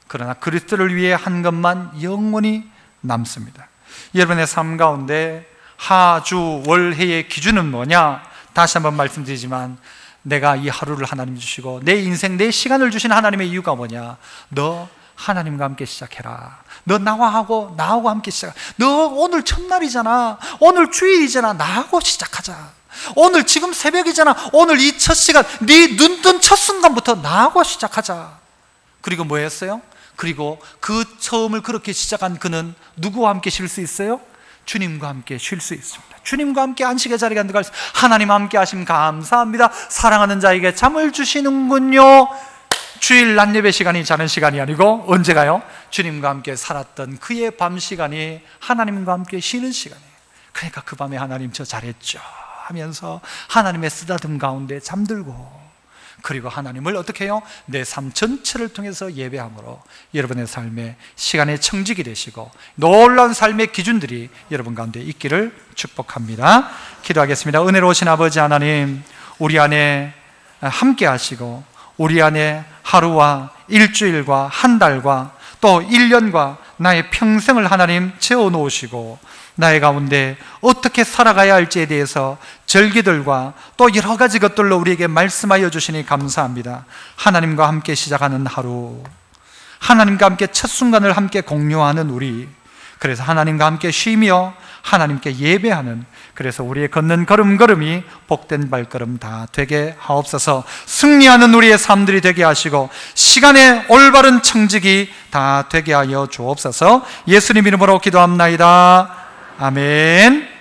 그러나 그리스도를 위해 한 것만 영원히 남습니다. 여러분의 삶 가운데 하주 월해의 기준은 뭐냐? 다시 한번 말씀드리지만 내가 이 하루를 하나님 주시고 내 인생, 내 시간을 주신 하나님의 이유가 뭐냐? 너 하나님과 함께 시작해라. 너 나하고 함께 시작. 너 오늘 첫날이잖아. 오늘 주일이잖아. 나하고 시작하자. 오늘 지금 새벽이잖아. 오늘 이 첫 시간, 네 눈 뜬 첫 순간부터 나하고 시작하자. 그리고 뭐 했어요? 그리고 그 처음을 그렇게 시작한 그는 누구와 함께 쉴 수 있어요? 주님과 함께 쉴 수 있습니다. 주님과 함께 안식의 자리에 들어갈 수, 하나님 함께 하심 감사합니다. 사랑하는 자에게 잠을 주시는군요. 주일 낮 예배 시간이 자는 시간이 아니고 언제가요? 주님과 함께 살았던 그의 밤 시간이 하나님과 함께 쉬는 시간이에요. 그러니까 그 밤에 하나님 저 잘했죠 하면서 하나님의 쓰다듬 가운데 잠들고, 그리고 하나님을 어떻게 해요? 내 삶 전체를 통해서 예배함으로 여러분의 삶에 시간의 청직이 되시고 놀라운 삶의 기준들이 여러분 가운데 있기를 축복합니다. 기도하겠습니다. 은혜로우신 아버지 하나님, 우리 안에 함께 하시고 우리 안에 하루와 일주일과 한 달과 또 1년과 나의 평생을 하나님 채워놓으시고 나의 가운데 어떻게 살아가야 할지에 대해서 절기들과 또 여러 가지 것들로 우리에게 말씀하여 주시니 감사합니다. 하나님과 함께 시작하는 하루, 하나님과 함께 첫 순간을 함께 공유하는 우리, 그래서 하나님과 함께 쉬며 하나님께 예배하는, 그래서 우리의 걷는 걸음걸음이 복된 발걸음 다 되게 하옵소서. 승리하는 우리의 삶들이 되게 하시고 시간의 올바른 청직이 다 되게 하여 주옵소서. 예수님 이름으로 기도합나이다. 아멘.